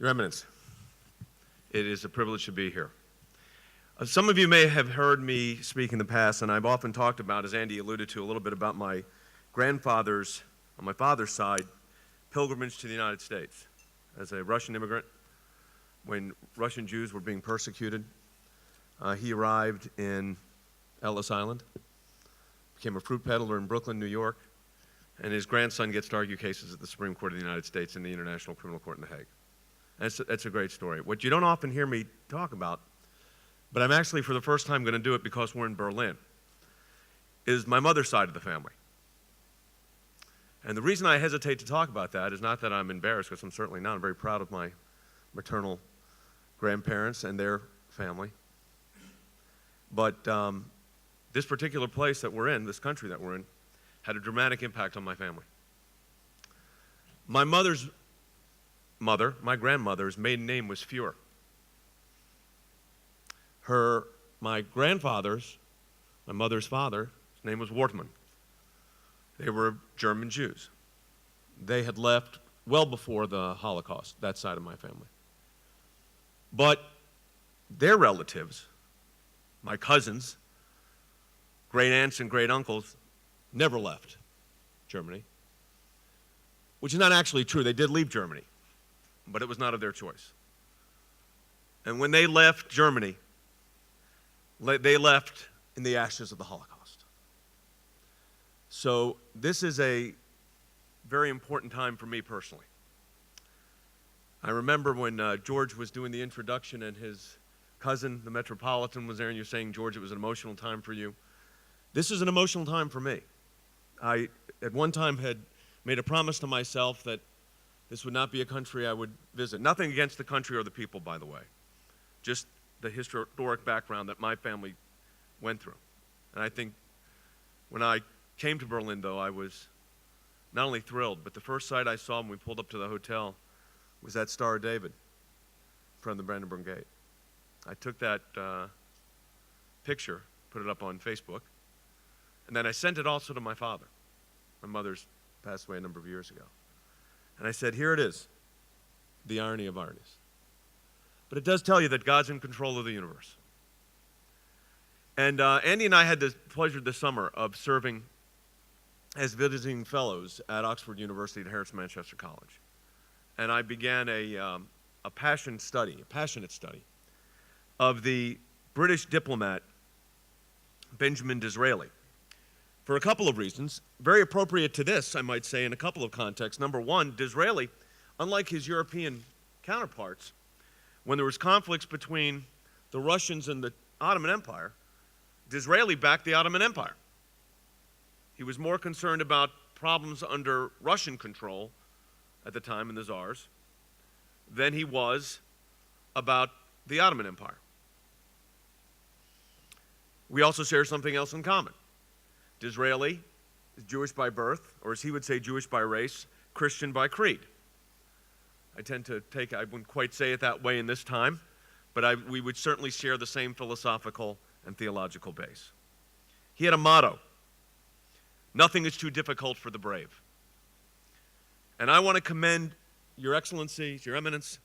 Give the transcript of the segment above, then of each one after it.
Your Eminence, it is a privilege to be here. Some of you may have heard me speak in the past, and I've often talked about, as Andy alluded to, a little bit about my grandfather's, on my father's side, pilgrimage to the United States. As a Russian immigrant, when Russian Jews were being persecuted, he arrived in Ellis Island, became a fruit peddler in Brooklyn, New York, and his grandson gets to argue cases at the Supreme Court of the United States and the International Criminal Court in The Hague. That's a great story. What you don't often hear me talk about, but I'm actually for the first time going to do it because we're in Berlin, is my mother's side of the family. And the reason I hesitate to talk about that is not that I'm embarrassed, because I'm certainly not. I'm very proud of my maternal grandparents and their family. But this particular place that we're in, this country that we're in, had a dramatic impact on my family. My mother's mother, my grandmother's maiden name was Fuhrer. My grandfather's, my mother's father, his name was Wortmann. They were German Jews. They had left well before the Holocaust, that side of my family. But their relatives, my cousins, great aunts and great uncles, never left Germany, which is not actually true. They did leave Germany, but it was not of their choice. And when they left Germany, they left in the ashes of the Holocaust. So this is a very important time for me personally. I remember when George was doing the introduction and his cousin, the Metropolitan, was there, and you're saying, George, it was an emotional time for you. This is an emotional time for me. I, at one time, had made a promise to myself that this would not be a country I would visit. Nothing against the country or the people, by the way. Just the historic background that my family went through. And I think when I came to Berlin, though, I was not only thrilled, but the first sight I saw when we pulled up to the hotel was that Star of David in front of the Brandenburg Gate. I took that picture, put it up on Facebook, and then I sent it also to my father. My mother's passed away a number of years ago. And I said, here it is, the irony of ironies. But it does tell you that God's in control of the universe. And Andy and I had the pleasure this summer of serving as visiting fellows at Oxford University at Harris Manchester College. And I began a passionate study of the British diplomat Benjamin Disraeli, for a couple of reasons. Very appropriate to this, I might say, in a couple of contexts. Number one, Disraeli, unlike his European counterparts, when there was conflicts between the Russians and the Ottoman Empire, Disraeli backed the Ottoman Empire. He was more concerned about problems under Russian control at the time in the Tsars than he was about the Ottoman Empire. We also share something else in common. Disraeli is Jewish by birth, or as he would say, Jewish by race, Christian by creed. I wouldn't quite say it that way in this time, but we would certainly share the same philosophical and theological base. He had a motto: nothing is too difficult for the brave. And I want to commend Your Excellencies, Your Eminence,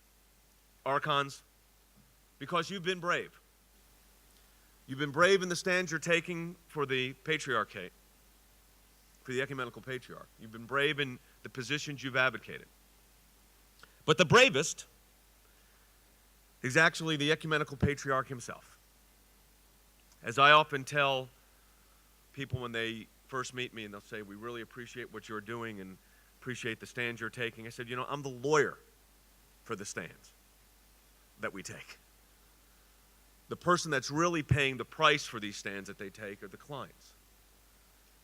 Archons, because you've been brave. You've been brave in the stands you're taking for the patriarchate, for the ecumenical patriarch. You've been brave in the positions you've advocated. But the bravest is actually the ecumenical patriarch himself. As I often tell people when they first meet me and they'll say, we really appreciate what you're doing and appreciate the stands you're taking. I said, I'm the lawyer for the stands that we take. The person that's really paying the price for these stands that they take are the clients.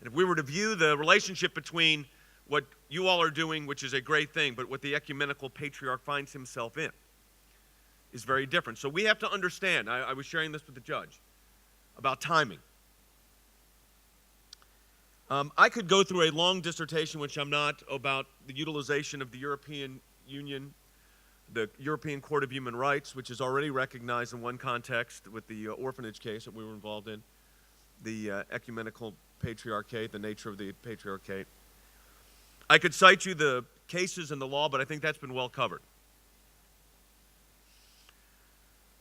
And if we were to view the relationship between what you all are doing, which is a great thing, but what the ecumenical patriarch finds himself in is very different. So we have to understand, I was sharing this with the judge, about timing. I could go through a long dissertation, which I'm not, about the utilization of the European Union, the European Court of Human Rights, which is already recognized in one context with the orphanage case that we were involved in, the ecumenical patriarchate, the nature of the patriarchate. I could cite you the cases and the law, but I think that's been well covered.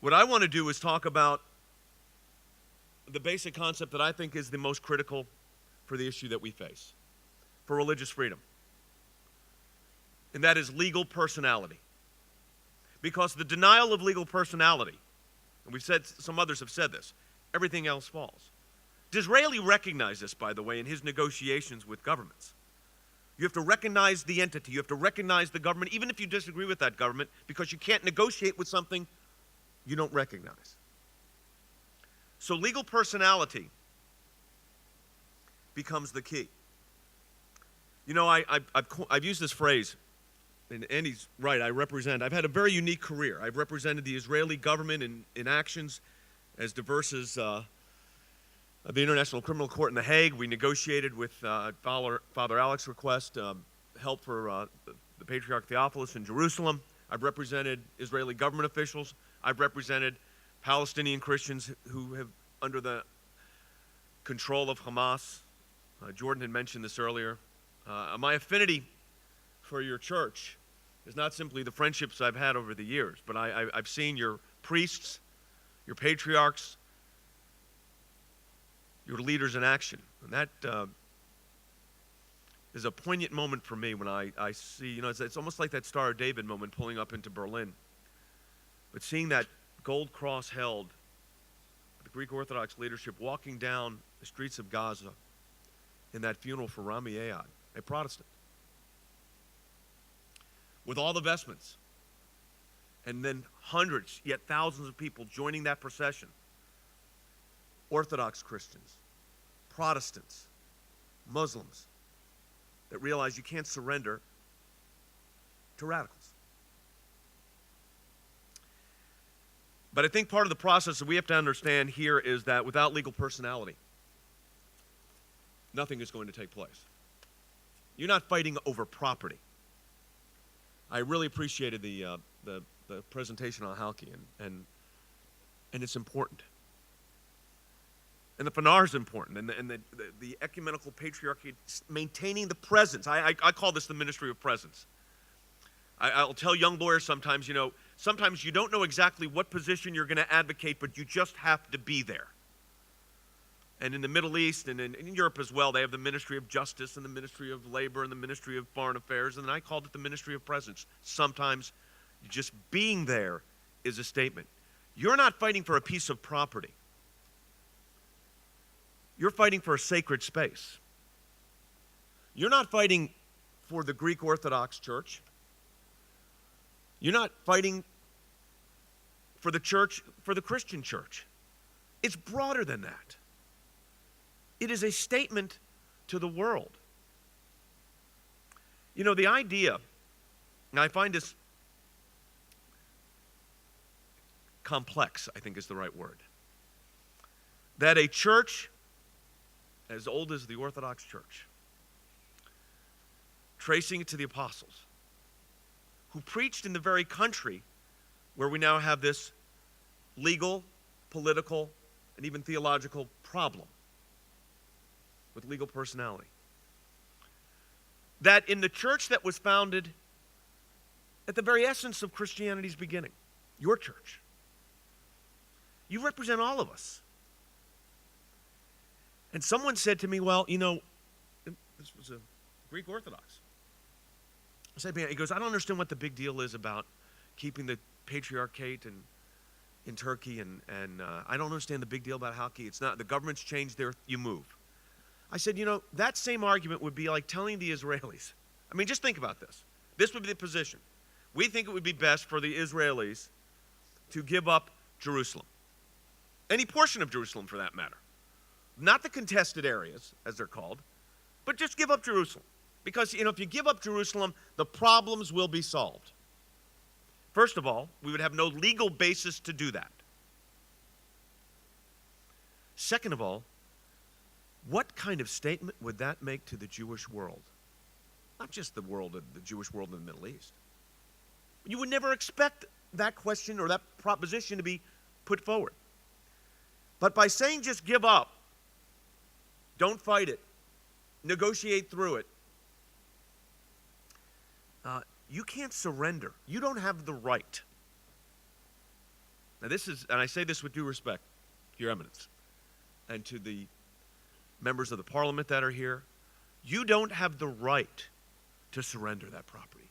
What I want to do is talk about the basic concept that I think is the most critical for the issue that we face, for religious freedom. And that is legal personality. Because the denial of legal personality, and we've said, some others have said this, everything else falls. Disraeli recognized this, by the way, in his negotiations with governments. You have to recognize the entity. You have to recognize the government, even if you disagree with that government, because you can't negotiate with something you don't recognize. So legal personality becomes the key. You know, I've used this phrase, and Andy's right, I've had a very unique career. I've represented the Israeli government in actions as diverse as the International Criminal Court in The Hague. We negotiated with Father Alex's request help for the Patriarch Theophilus in Jerusalem. I've represented Israeli government officials. I've represented Palestinian Christians who have, under the control of Hamas. Jordan had mentioned this earlier. My affinity for your church is not simply the friendships I've had over the years, but I've seen your priests, your patriarchs, your leaders in action. And that is a poignant moment for me when I see, you know, it's almost like that Star of David moment pulling up into Berlin. But seeing that gold cross held, the Greek Orthodox leadership walking down the streets of Gaza in that funeral for Rami Ayad, a Protestant, with all the vestments, and then hundreds, yet thousands of people joining that procession. Orthodox Christians, Protestants, Muslims, that realize you can't surrender to radicals. But I think part of the process that we have to understand here is that without legal personality, nothing is going to take place. You're not fighting over property. I really appreciated the presentation on Halki, and it's important. And the Fanar is important, and the ecumenical patriarchy, maintaining the presence. I call this the ministry of presence. I'll tell young lawyers sometimes, you know, sometimes you don't know exactly what position you're going to advocate, but you just have to be there. And in the Middle East and in Europe as well, they have the Ministry of Justice and the Ministry of Labor and the Ministry of Foreign Affairs, and I called it the Ministry of Presence. Sometimes just being there is a statement. You're not fighting for a piece of property. You're fighting for a sacred space. You're not fighting for the Greek Orthodox Church. You're not fighting for the church, for the Christian church. It's broader than that. It is a statement to the world. You know, the idea, and I find this complex, I think is the right word, that a church as old as the Orthodox Church, tracing it to the apostles, who preached in the very country where we now have this legal, political, and even theological problem with legal personality. That in the church that was founded at the very essence of Christianity's beginning, your church, you represent all of us. And someone said to me, well, you know, this was a Greek Orthodox. I said, he goes, I don't understand what the big deal is about keeping the patriarchate in Turkey, and I don't understand the big deal about Halki. It's not, the government's changed there, you move. I said, you know, that same argument would be like telling the Israelis. I mean, just think about this. This would be the position. We think it would be best for the Israelis to give up Jerusalem. Any portion of Jerusalem, for that matter. Not the contested areas, as they're called, but just give up Jerusalem. Because, you know, if you give up Jerusalem, the problems will be solved. First of all, we would have no legal basis to do that. Second of all, what kind of statement would that make to the Jewish world? Not just the Jewish world in the Middle East. You would never expect that question or that proposition to be put forward. But by saying just give up, don't fight it, negotiate through it, you can't surrender. You don't have the right Now this is, and I say this with due respect, Your Eminence, and to the members of the Parliament that are here, you don't have the right to surrender that property.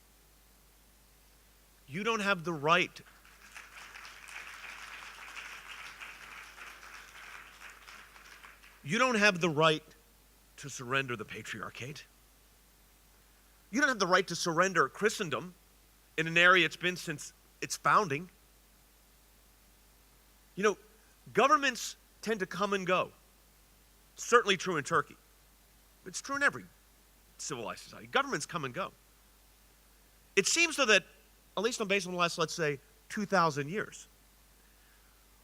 You don't have the right. You don't have the right to surrender the Patriarchate. You don't have the right to surrender Christendom in an area it's been since its founding. You know, governments tend to come and go. It's certainly true in Turkey. It's true in every civilized society. Governments come and go. It seems, though, that, at least based on the last, let's say, 2,000 years,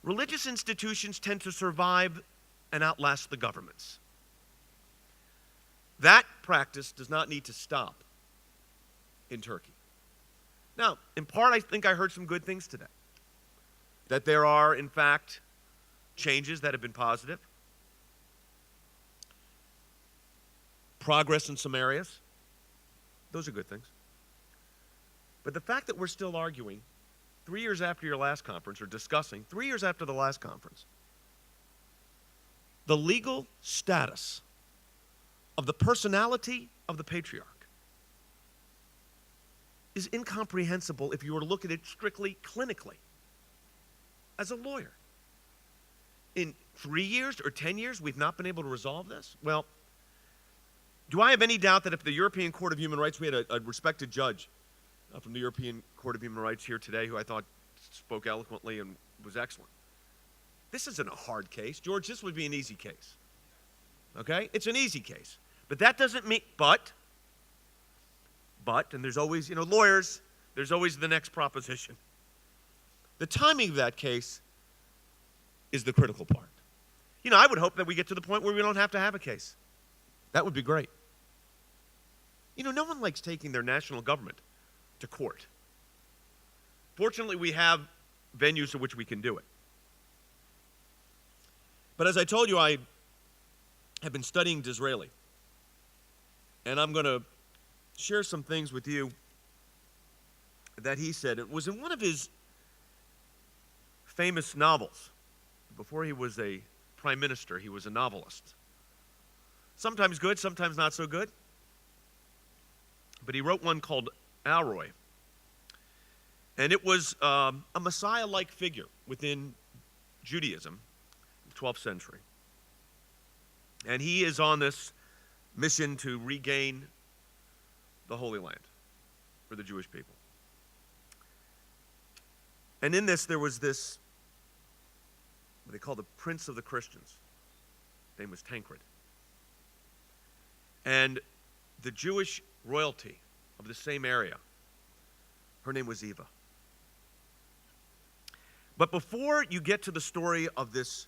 religious institutions tend to survive and outlast the governments. That practice does not need to stop in Turkey. Now, in part, I think I heard some good things today. That there are, in fact, changes that have been positive. Progress in some areas. Those are good things. But the fact that we're still arguing 3 years after your last conference, or discussing 3 years after the last conference, the legal status of the personality of the patriarch is incomprehensible if you were to look at it strictly clinically as a lawyer. In 3 years or 10 years, we've not been able to resolve this? Well, do I have any doubt that if the European Court of Human Rights, we had a respected judge from the European Court of Human Rights here today who I thought spoke eloquently and was excellent. This isn't a hard case. George, this would be an easy case. Okay? It's an easy case. But that doesn't mean, but, and there's always, lawyers, there's always the next proposition. The timing of that case is the critical part. I would hope that we get to the point where we don't have to have a case. That would be great. No one likes taking their national government to court. Fortunately, we have venues in which we can do it. But as I told you, I have been studying Disraeli. And I'm going to share some things with you that he said. It was in one of his famous novels. Before he was a prime minister, he was a novelist. Sometimes good, sometimes not so good. But he wrote one called Alroy. And it was a Messiah-like figure within Judaism, the 12th century. And he is on this mission to regain the Holy Land for the Jewish people. And in this, there was this, what they call the Prince of the Christians. His name was Tancred. And the Jewish royalty of the same area, her name was Eva. But before you get to the story of this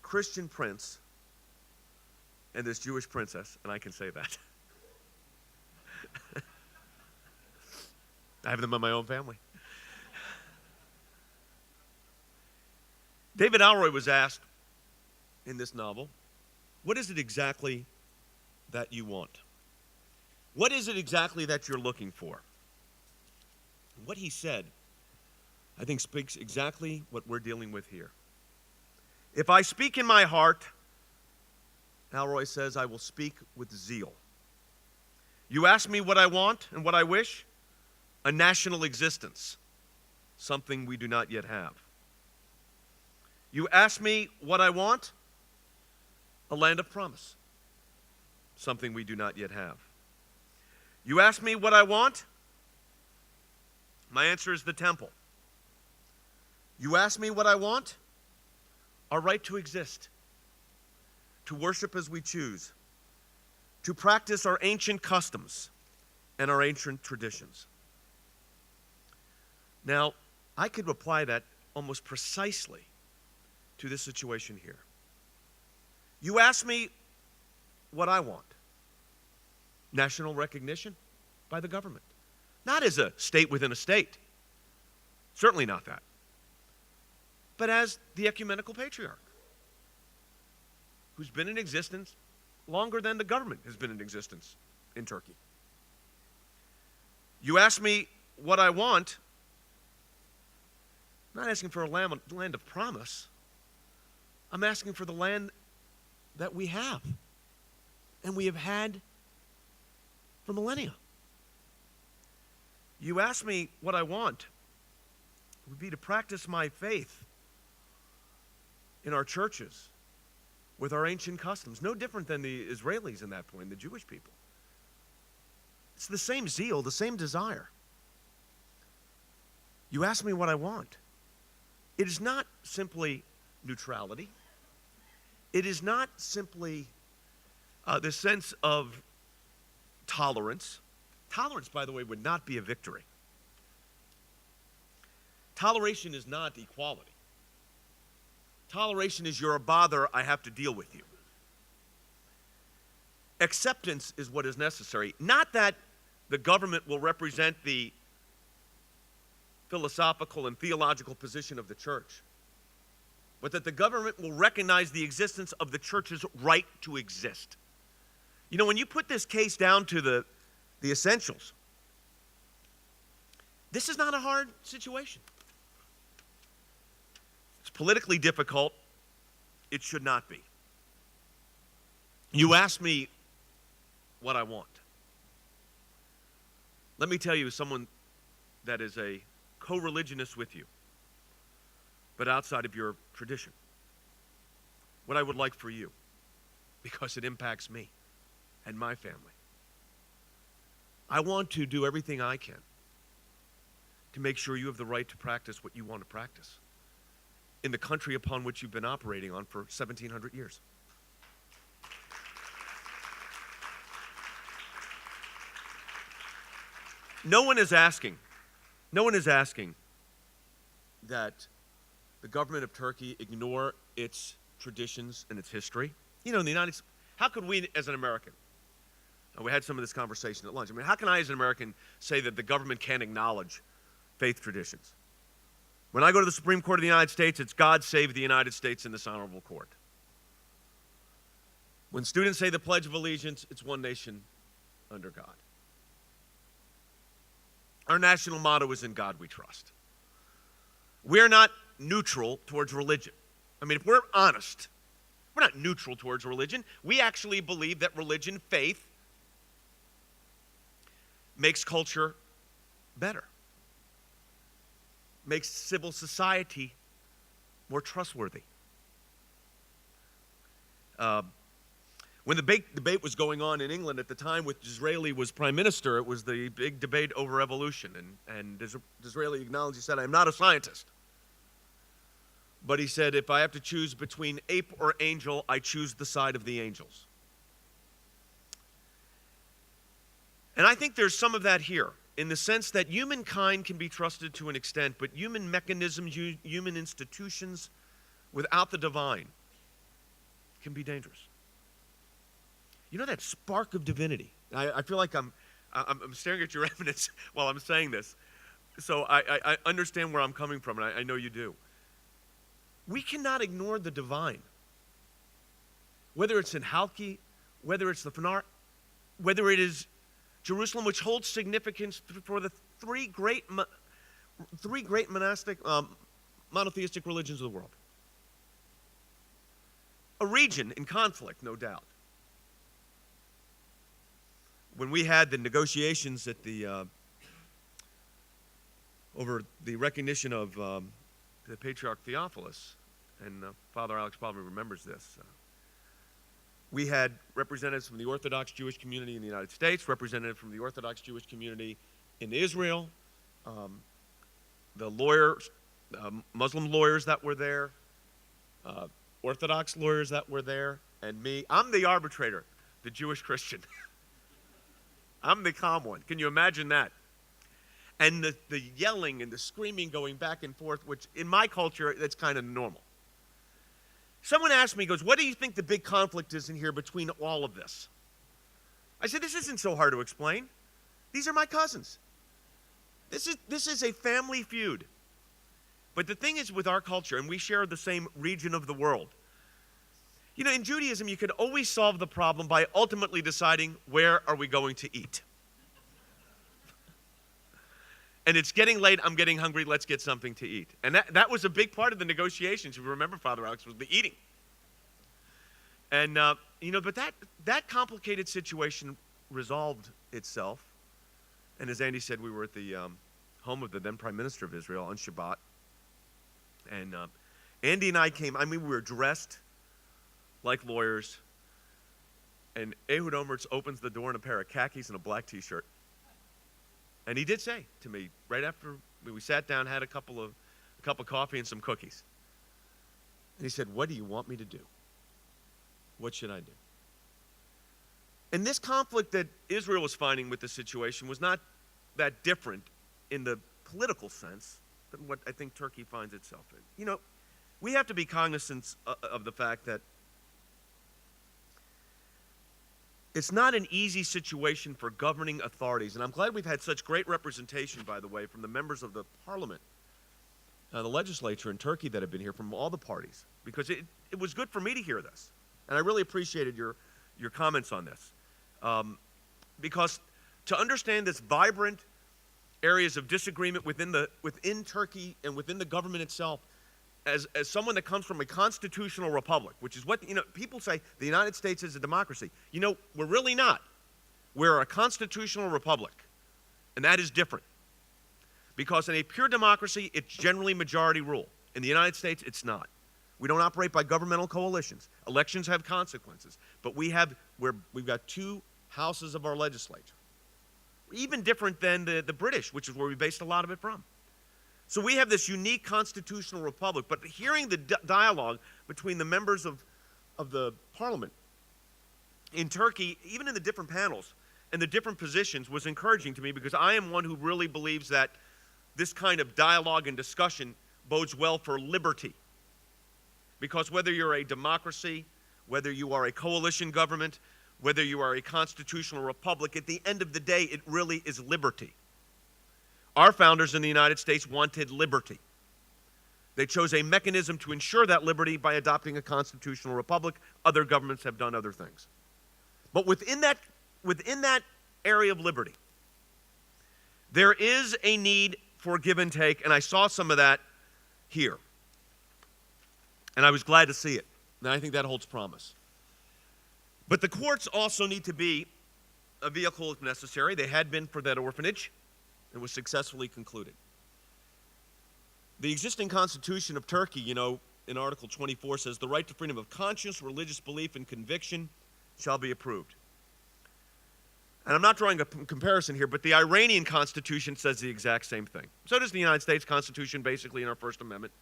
Christian prince and this Jewish princess, and I can say that. I have them in my own family. David Alroy was asked in this novel, what is it exactly that you want? What is it exactly that you're looking for? What he said, I think, speaks exactly what we're dealing with here. If I speak in my heart, Alroy says, I will speak with zeal. You ask me what I want and what I wish? A national existence, something we do not yet have. You ask me what I want? A land of promise, something we do not yet have. You ask me what I want? My answer is the temple. You ask me what I want? Our right to exist, to worship as we choose, to practice our ancient customs and our ancient traditions. Now, I could apply that almost precisely to this situation here. You ask me what I want. National recognition by the government. Not as a state within a state. Certainly not that. But as the Ecumenical Patriarch, who's been in existence longer than the government has been in existence in Turkey. You ask me what I want? I'm not asking for a land of promise. I'm asking for the land that we have, and we have had for millennia. You ask me what I want, it would be to practice my faith in our churches with our ancient customs, no different than the Israelis in that point, the Jewish people. It's the same zeal, the same desire. You ask me what I want. It is not simply neutrality. It is not simply the sense of tolerance. Tolerance, by the way, would not be a victory. Toleration is not equality. Toleration is you're a bother, I have to deal with you. Acceptance is what is necessary. Not that the government will represent the philosophical and theological position of the church, but that the government will recognize the existence of the church's right to exist. You know, when you put this case down to the essentials, this is not a hard situation. It's politically difficult. It should not be. You ask me what I want. Let me tell you, as someone that is a co-religionist with you, but outside of your tradition, what I would like for you, because it impacts me and my family. I want to do everything I can to make sure you have the right to practice what you want to practice in the country upon which you've been operating on for 1,700 years. No one is asking that the government of Turkey ignore its traditions and its history. You know, in the United States, how could we as an American, we had some of this conversation at lunch, I mean, how can I as an American say that the government can't acknowledge faith traditions? When I go to the Supreme Court of the United States, it's God save the United States in this honorable court. When students say the Pledge of Allegiance, it's one nation under God. Our national motto is "In God We Trust." We're not neutral towards religion. I mean, if we're honest, we're not neutral towards religion. We actually believe that religion, faith, makes culture better, makes civil society more trustworthy. When the debate was going on in England at the time with Disraeli was prime minister, it was the big debate over evolution. And Disraeli acknowledged, he said, "I'm not a scientist." But he said, "If I have to choose between ape or angel, I choose the side of the angels." And I think there's some of that here, in the sense that humankind can be trusted to an extent, but human mechanisms, human institutions, without the divine, can be dangerous. You know that spark of divinity? I feel like I'm staring at your evidence while I'm saying this. So I understand where I'm coming from, and I know you do. We cannot ignore the divine. Whether it's in Halki, whether it's the Fanar, whether it is Jerusalem, which holds significance for the three great monastic, monotheistic religions of the world. A region in conflict, no doubt. When we had the negotiations at over the recognition of the Patriarch Theophilus, and Father Alex probably remembers this, we had representatives from the Orthodox Jewish community in the United States, representatives from the Orthodox Jewish community in Israel, the lawyers, Muslim lawyers that were there, Orthodox lawyers that were there, and me. I'm the arbitrator, the Jewish Christian. I'm the calm one. Can you imagine that? And the yelling and the screaming going back and forth, which in my culture, that's kind of normal. Someone asked me, goes, "What do you think the big conflict is in here between all of this?" I said, "This isn't so hard to explain. These are my cousins. This is a family feud." But the thing is with our culture, and we share the same region of the world, you know, in Judaism, you could always solve the problem by ultimately deciding, where are we going to eat? And it's getting late, I'm getting hungry, let's get something to eat. And that was a big part of the negotiations, if you remember, Father Alex, was the eating. And, but that complicated situation resolved itself. And as Andy said, we were at the home of the then Prime Minister of Israel on Shabbat. And Andy and I came, we were dressed like lawyers. And Ehud Omertz opens the door in a pair of khakis and a black T-shirt. And he did say to me, right after we sat down, had a cup of coffee and some cookies. And he said, "What do you want me to do? What should I do?" And this conflict that Israel was finding with the situation was not that different in the political sense than what I think Turkey finds itself in. We have to be cognizant of the fact that it's not an easy situation for governing authorities. And I'm glad we've had such great representation, by the way, from the members of the parliament, the legislature in Turkey that have been here from all the parties. Because it was good for me to hear this. And I really appreciated your comments on this. Because to understand this vibrant areas of disagreement within Turkey and within the government itself, as someone that comes from a constitutional republic, which is what, people say the United States is a democracy. We're really not. We're a constitutional republic, and that is different. Because in a pure democracy, it's generally majority rule. In the United States, it's not. We don't operate by governmental coalitions. Elections have consequences, but we've got two houses of our legislature. Even different than the British, which is where we based a lot of it from. So we have this unique constitutional republic, but hearing the dialogue between the members of the parliament in Turkey, even in the different panels and the different positions, was encouraging to me, because I am one who really believes that this kind of dialogue and discussion bodes well for liberty. Because whether you're a democracy, whether you are a coalition government, whether you are a constitutional republic, at the end of the day, it really is liberty. Our founders in the United States wanted liberty. They chose a mechanism to ensure that liberty by adopting a constitutional republic. Other governments have done other things. But within that area of liberty, there is a need for give and take, and I saw some of that here. And I was glad to see it. And I think that holds promise. But the courts also need to be a vehicle if necessary. They had been for that orphanage. It was successfully concluded. The existing constitution of Turkey, in Article 24 says, "The right to freedom of conscience, religious belief, and conviction shall be approved." And I'm not drawing a comparison here, but the Iranian constitution says the exact same thing. So does the United States Constitution, basically, in our First Amendment.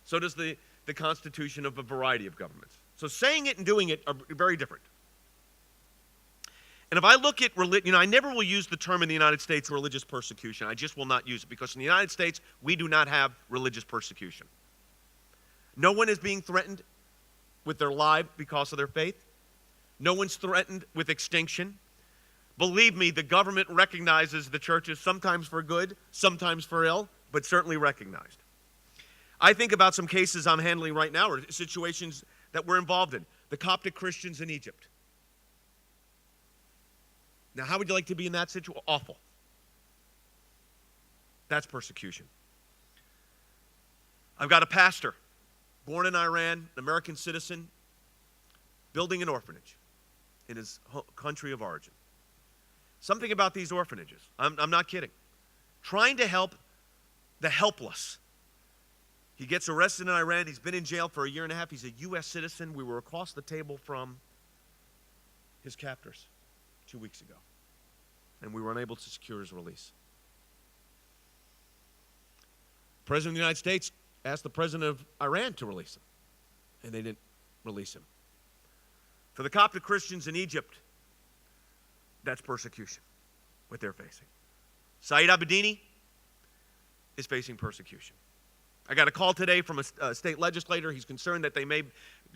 So does the constitution of a variety of governments. So saying it and doing it are very different. And if I look at religion, I never will use the term in the United States religious persecution. I just will not use it, because in the United States, we do not have religious persecution. No one is being threatened with their life because of their faith. No one's threatened with extinction. Believe me, the government recognizes the churches, sometimes for good, sometimes for ill, but certainly recognized. I think about some cases I'm handling right now, or situations that we're involved in. The Coptic Christians in Egypt. Now, how would you like to be in that situation? Awful. That's persecution. I've got a pastor, born in Iran, an American citizen, building an orphanage in his country of origin. Something about these orphanages, I'm not kidding, trying to help the helpless. He gets arrested in Iran. He's been in jail for 1.5 years. He's a U.S. citizen. We were across the table from his captors 2 weeks ago, and we were unable to secure his release. The President of the United States asked the President of Iran to release him, and they didn't release him. For the Coptic Christians in Egypt, that's persecution, what they're facing. Saeed Abedini is facing persecution. I got a call today from a state legislator. He's concerned that they may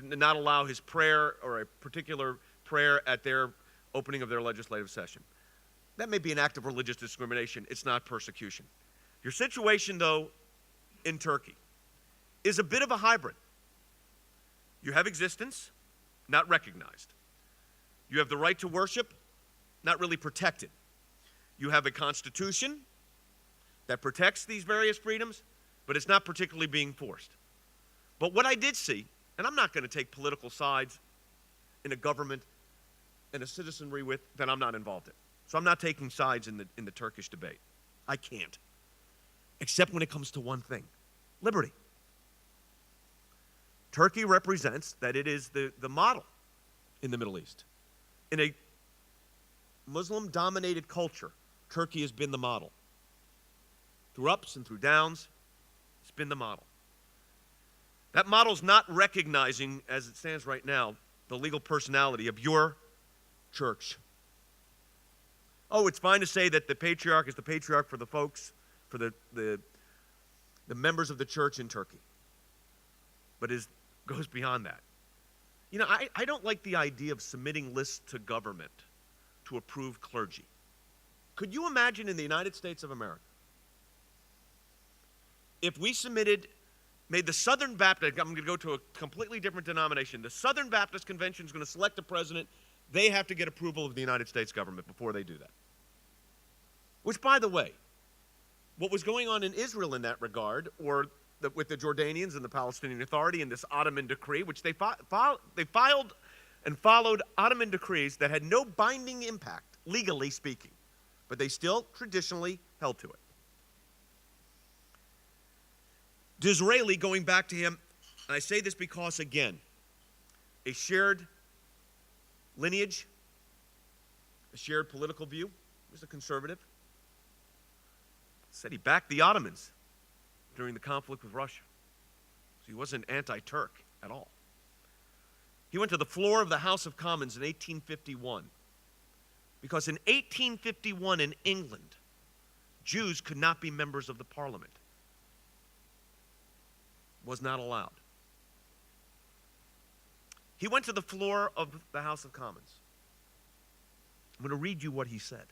not allow his prayer or a particular prayer at their opening of their legislative session. That may be an act of religious discrimination. It's not persecution. Your situation, though, in Turkey is a bit of a hybrid. You have existence, not recognized. You have the right to worship, not really protected. You have a constitution, that protects these various freedoms, but it's not particularly being forced. But what I did see, and I'm not going to take political sides in a government and a citizenry with that I'm not involved in. So I'm not taking sides in the Turkish debate. I can't. Except when it comes to one thing, liberty. Turkey represents that it is the model in the Middle East. In a Muslim-dominated culture, Turkey has been the model. Through ups and through downs, it's been the model. That model's not recognizing, as it stands right now, the legal personality of your church. Oh, it's fine to say that the patriarch is the patriarch for the folks, for the members of the church in Turkey. But it goes beyond that. You know, I don't like the idea of submitting lists to government to approve clergy. Could you imagine in the United States of America, if we made the Southern Baptist, I'm going to go to a completely different denomination, the Southern Baptist Convention is going to select a president, they have to get approval of the United States government before they do that. Which, by the way, what was going on in Israel in that regard, or with the Jordanians and the Palestinian Authority and this Ottoman decree, which they filed and followed Ottoman decrees that had no binding impact, legally speaking, but they still traditionally held to it. Disraeli, going back to him, and I say this because, again, a shared lineage, a shared political view. He was a conservative. Said he backed the Ottomans during the conflict with Russia. So he wasn't anti-Turk at all. He went to the floor of the House of Commons in 1851 because in 1851 in England, Jews could not be members of the parliament. Was not allowed. He went to the floor of the House of Commons. I'm going to read you what he said.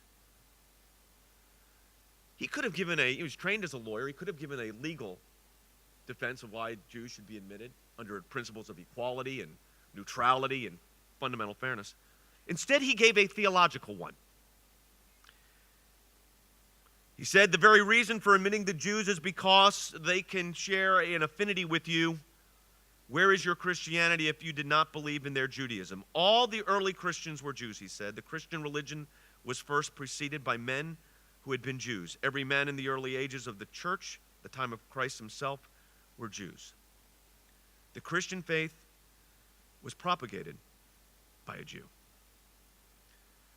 He could have given he was trained as a lawyer, he could have given a legal defense of why Jews should be admitted under principles of equality and neutrality and fundamental fairness. Instead, he gave a theological one. He said, the very reason for admitting the Jews is because they can share an affinity with you. Where is your Christianity if you did not believe in their Judaism? All the early Christians were Jews, he said. The Christian religion was first preceded by men who had been Jews. Every man in the early ages of the church, the time of Christ himself, were Jews. The Christian faith was propagated by a Jew.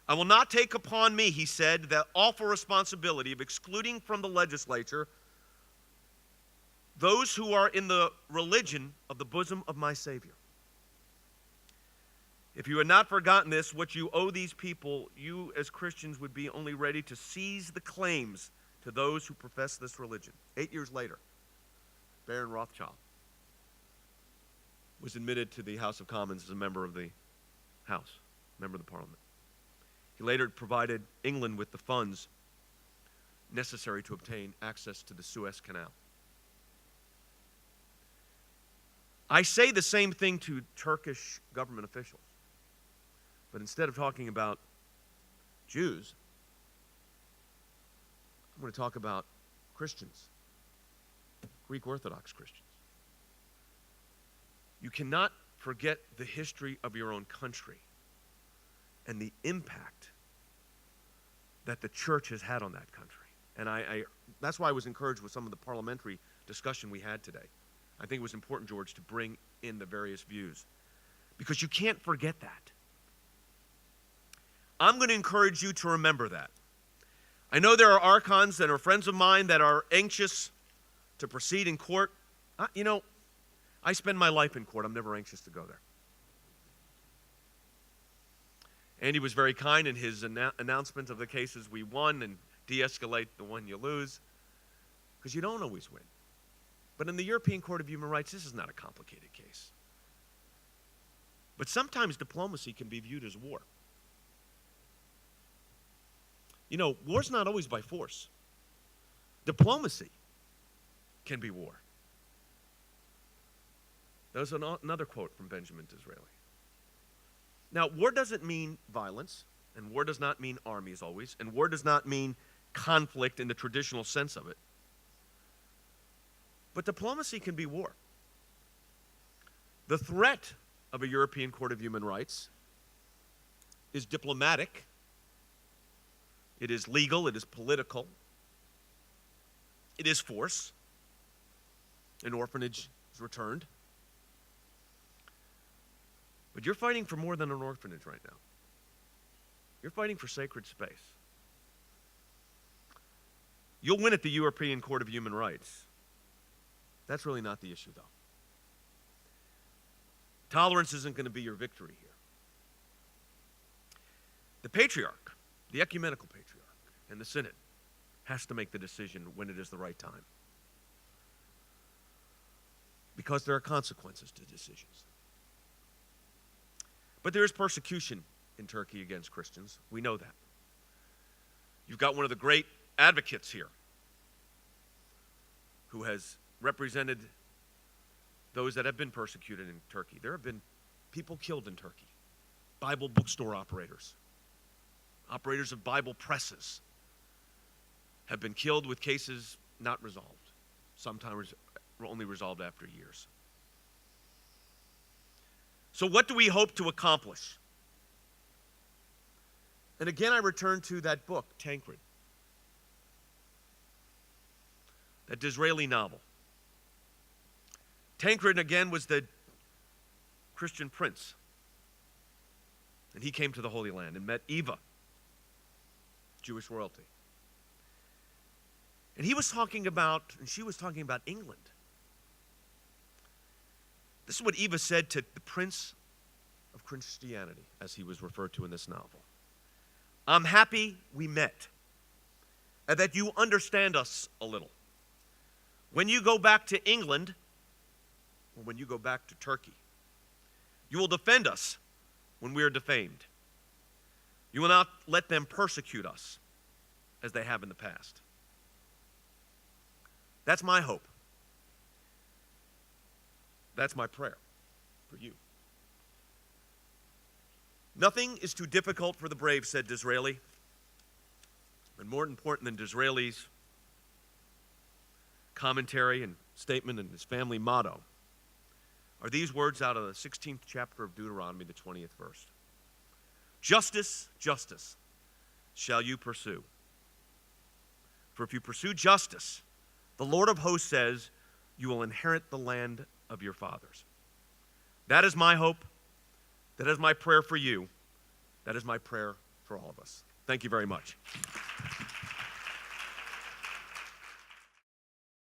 I will not take upon me, he said, the awful responsibility of excluding from the legislature those who are in the religion of the bosom of my Savior. If you had not forgotten this, what you owe these people, you as Christians would be only ready to seize the claims to those who profess this religion. 8 years later, Baron Rothschild was admitted to the House of Commons as a member of the House, member of the Parliament. He later provided England with the funds necessary to obtain access to the Suez Canal. I say the same thing to Turkish government officials, but instead of talking about Jews, I'm going to talk about Christians, Greek Orthodox Christians. You cannot forget the history of your own country and the impact that the church has had on that country. And that's why I was encouraged with some of the parliamentary discussion we had today. I think it was important, George, to bring in the various views, because you can't forget that. I'm going to encourage you to remember that. I know there are Archons that are friends of mine that are anxious to proceed in court. I spend my life in court. I'm never anxious to go there. Andy was very kind in his announcement of the cases we won and de-escalate the one you lose, because you don't always win. But in the European Court of Human Rights, this is not a complicated case. But sometimes diplomacy can be viewed as war. War's not always by force. Diplomacy can be war. There's another quote from Benjamin Disraeli. Now, war doesn't mean violence, and war does not mean armies always, and war does not mean conflict in the traditional sense of it. But diplomacy can be war. The threat of a European Court of Human Rights is diplomatic, it is legal, it is political, it is force. An orphanage is returned. But you're fighting for more than an orphanage right now. You're fighting for sacred space. You'll win at the European Court of Human Rights. That's really not the issue, though. Tolerance isn't going to be your victory here. The patriarch, the ecumenical patriarch, and the synod has to make the decision when it is the right time. Because there are consequences to decisions. But there is persecution in Turkey against Christians. We know that. You've got one of the great advocates here who has represented those that have been persecuted in Turkey. There have been people killed in Turkey. Bible bookstore operators, operators of Bible presses have been killed with cases not resolved. Sometimes only resolved after years. So what do we hope to accomplish? And again, I return to that book, Tancred, that Disraeli novel. Tancred, again, was the Christian prince. And he came to the Holy Land and met Eva, Jewish royalty. And he was talking about, and she was talking about England. This is what Eva said to the Prince of Christianity, as he was referred to in this novel. I'm happy we met, and that you understand us a little. When you go back to England, or when you go back to Turkey, you will defend us when we are defamed. You will not let them persecute us as they have in the past. That's my hope. That's my prayer for you. Nothing is too difficult for the brave, said Disraeli. And more important than Disraeli's commentary and statement and his family motto are these words out of the 16th chapter of Deuteronomy, the 20th verse. Justice, justice shall you pursue. For if you pursue justice, the Lord of hosts says, you will inherit the land of your fathers. That is my hope. That is my prayer for you. That is my prayer for all of us. Thank you very much.